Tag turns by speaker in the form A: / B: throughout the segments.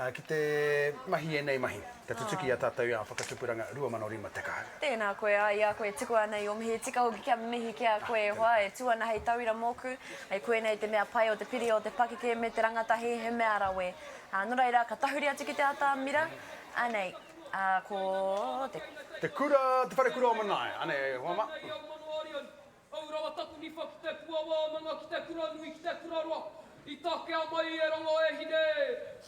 A: Ki te mahi e nei mahi, ka tutuki a tātou ia whakatupuranga 2,5 te kaha.
B: Tēnā koe ai a koe tiku ana i o mihi, tika hoki kia mihi kia koe hoa, e tuana hei tauira mōku, hei koe nei te mea pai o te piri o te pakeke me te rangatahi he mea rawe. No reira, ka tahuri atu ki te ata mira, anei, ko te...
A: Te whare kura o manae, anei, Huama.
C: Aurawa taku ni whakite puawāmanga ki te kura nui ki te kura roa. I take a mai e rongo e hine,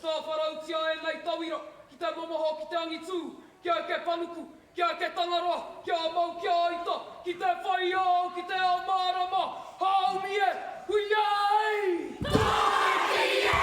C: tā wharautia e nei tauira, ki te momoho, ki te angitū, kia ke panuku, kia ke tangaroa, kia mau, kia aita, ki te whaia, ki te ao mārama, haumi e, hui ai! Tōki e!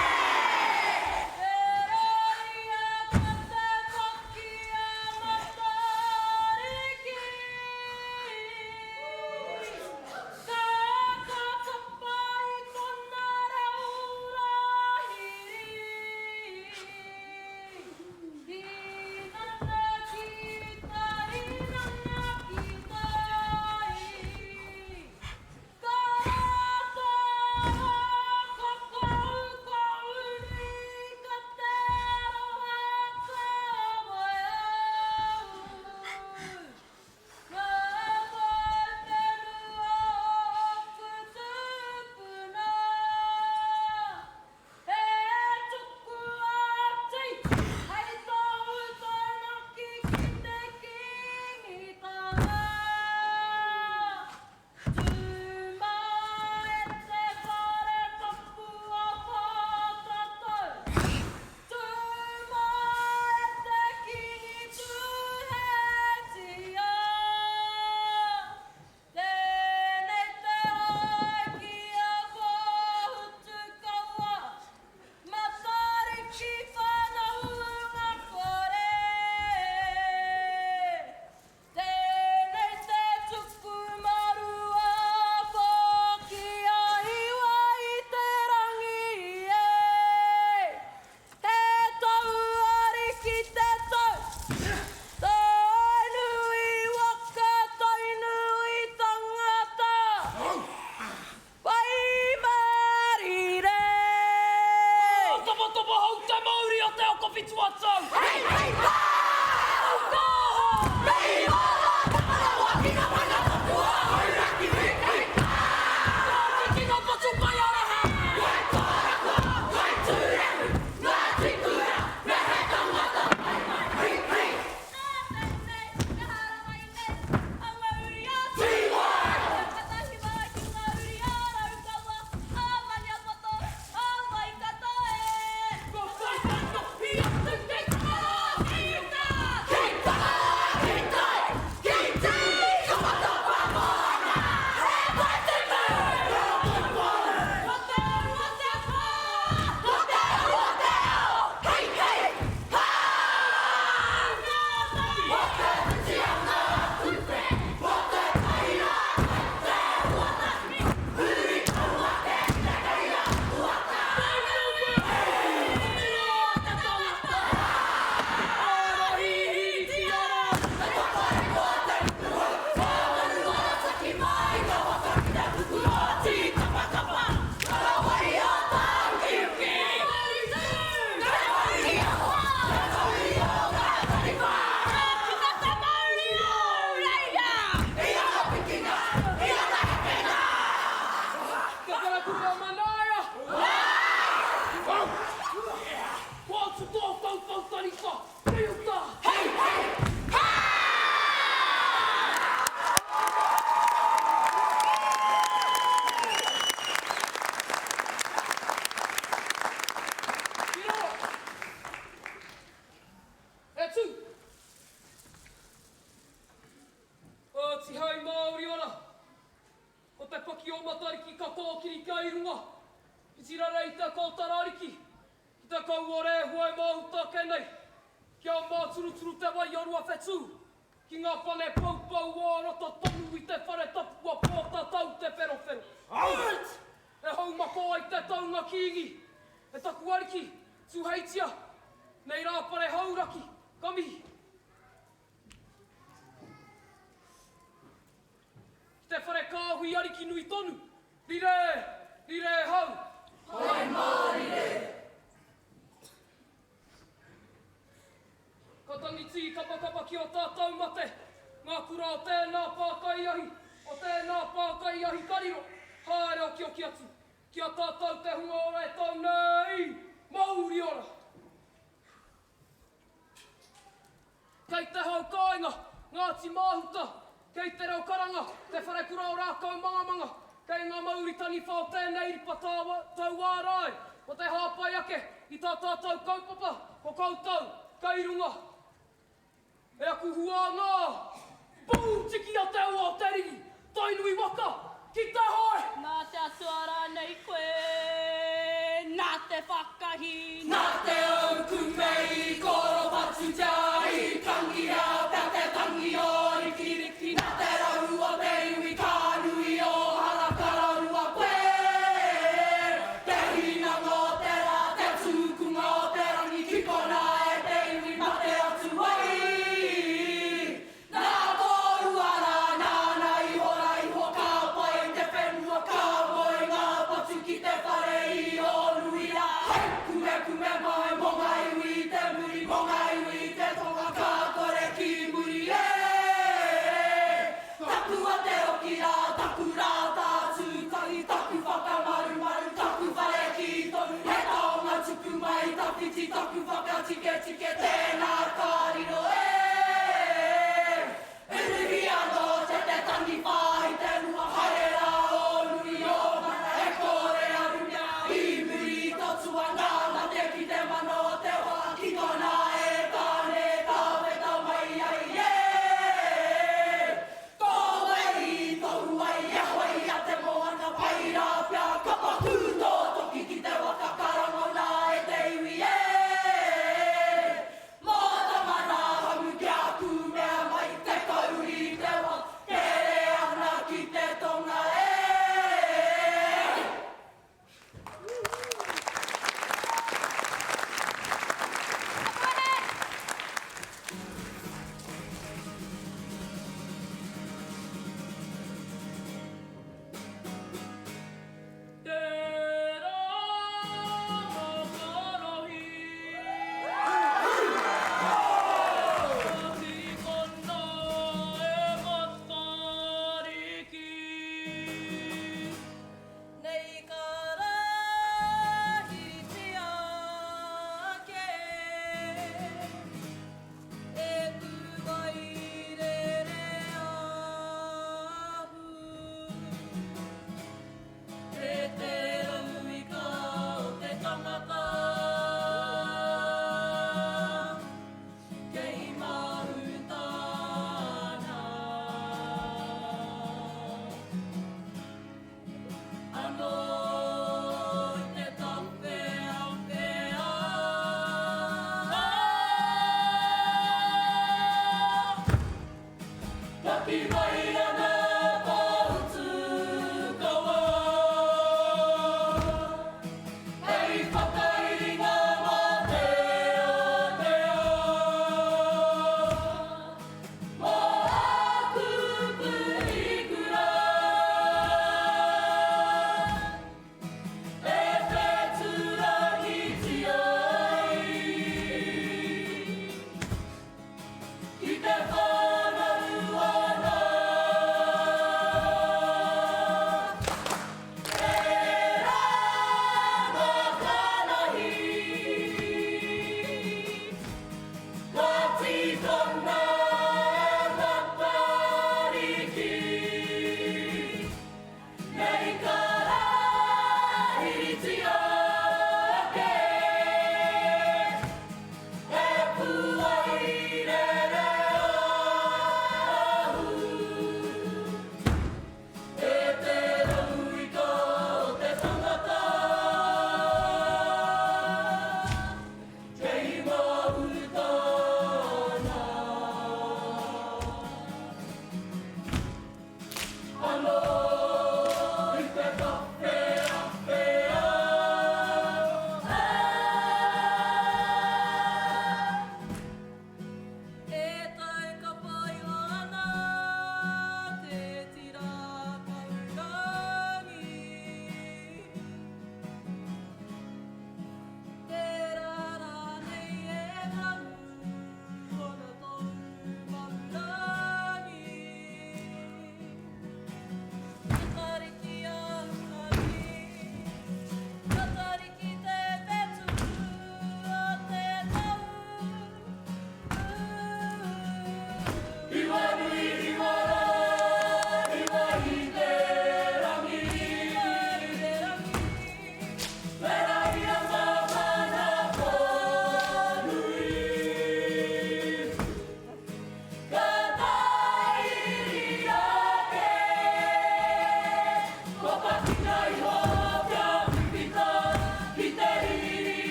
C: Te whare kāhui ariki nui tonu. Rire, rire hau. Hai mā rire. Ka tangiti kapakapa ki o tātou mate. Ngā kura o tēnā pākaiahi, o tēnā pākaiahi kariro. Haere o ki o ki atu. Kia tātou te hunga ora e tau nei. Mauri ora. Kei te hau kāinga, Ngāti Māhuta. Kei te reo karanga, te whare kura o rākau mangamanga. Kei ngā mauri tani whao tēnei ripa tau wārai. O te hāpai ake, i tā tātou kaupapa, o koutou, kei runga. E aku hua ngā, pūtiki a te ua o te rigi, tainui waka, ki te hoi!
D: Nā te atuara nei koe, nā te whakahi,
C: Nā te auku mei, koro patu tai, kangia, pia te tangi o rikiriki. Nā te rau o te iwi, kānui o harakararua koe. Te hinanga o te rā, te tūkunga o te rangi, ki kona e te iwi, mate atu ai. Nā tōruara, nāna ihora iho, kāpai te whenua, kāpai ngā patu ki te whare i o nuira. Kume kume mai, monga iwi te muri, monga iwi te tonga, kākore ki muri e. Taku a te okira, taku rā tātū tahi, taku whakamaru maru, taku whare ki tonu. He taonga tuku mai, tapiti, taku whakatike tike, tēnā kāriro e. Uruhi anō te tangi whāhi te mua, haere rā o nui o mana, e kore arumia, i muri totua ngāna te ki te mano o te hoa, ki tōna e tāne, tāwe tau mai ai e. Tōwai, tōruai, e hoi a te moana, pai rā pia, kapa kūtō toki ki te waka karango nā e te iwi e.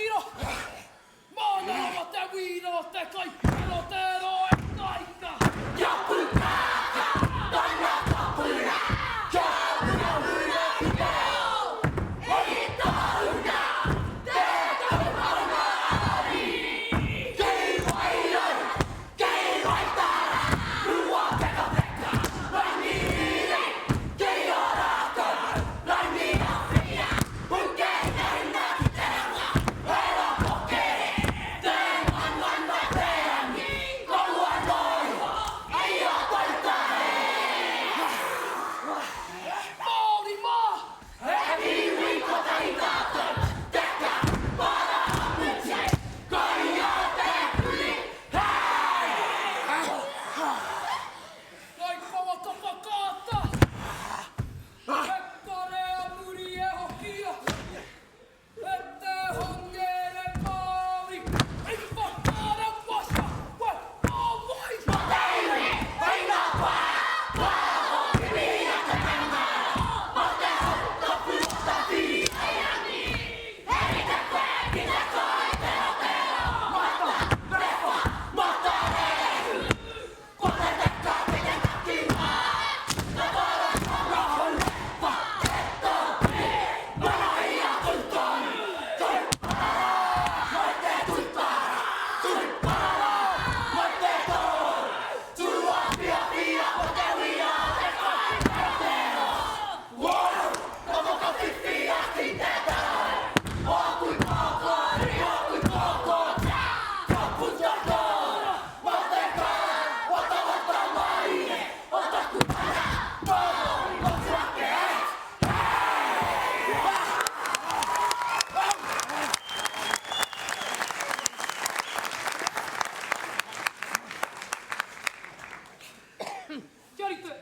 C: tiro. Mana o te wino te kai. Elo te roe taika. Ja puka. Taina kapura. Ja puka. Ei tauna. Te tauna ari. Kei vai ai. Kei vai tara. Rua peka peka. Lai mire. Kei oraka. Lai mia fia. Uke naina kiteranga. Ero pokere. Te manwana te ani. Kolua noi. Ai o taitae. Mauri ma. Hevi wiko taitata. Teka. Para aputse. Kaia te kuli. Kai kawa kapakata. Hekkarea muri e hokia. Ette hongere mauri. Ei pakara vasta. Vai, vai. Mateire. Aina pa. Pa hoki ja tenga. Mate kaputta ti. Aiani. Eritä kwe. Kita kai tero tero. Mata. Refa. Mata rehu. Kote tekka piten kakima. Tapara rahon lepa. Etto. Mana ia kunton. Tui para. Moite tui para. Tui para. Moite tor. Tua pia pia. Mote wia. Te kai tero tero. Wow. Como kofifia tinteta. Okui koko. Okui koko. Kaputta tor. Mote kai. Wata wata maine. Otaku para. Moi. Otsake. Chiarite.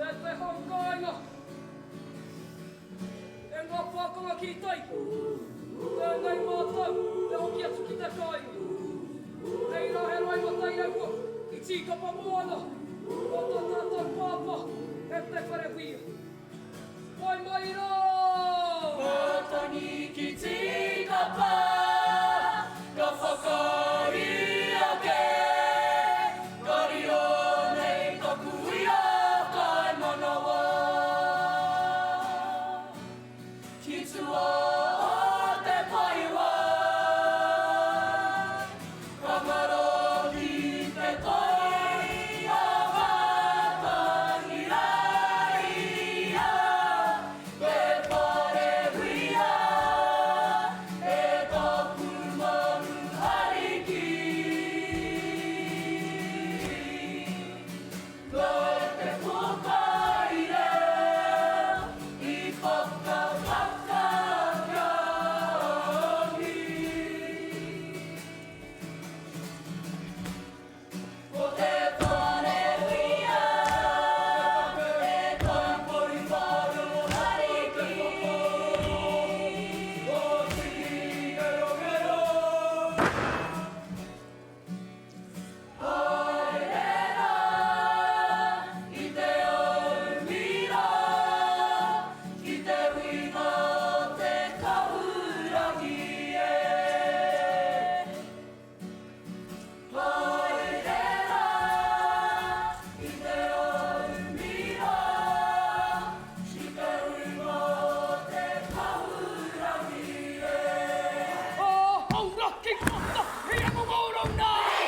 C: Ette honkaina. En appakonga kiitai. Tēnei mātau. Te hoki atu ki te kai. Reira he roima tai eua. I tīkapa moana. O tō tātou pāpa. Ette whare wia. Mai mai rā! Mātangi ki tīkapa. Ka whakari ake. Kari o nei taku ia. Kai manawa. Ki tua o te paiwa. Ka maro ki te toi. A wātangi raia. Te whare wia. E taku manu hariki. Koe te whakaire. I whakawhaka rangi. Ko te whare wia. E tampori wharu hariki. O tiki ero ero. Haerera. I te aumira. Ki te wina te kaurangi e. Haerera. I te aumira. Ki te wina te kaurangi e. Aura ki kota. Hea mo mauro nai.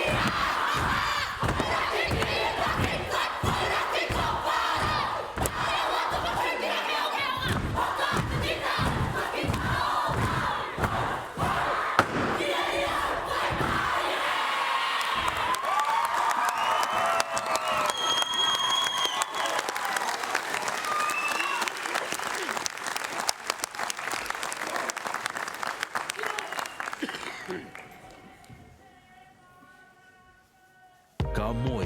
E: Ka moi.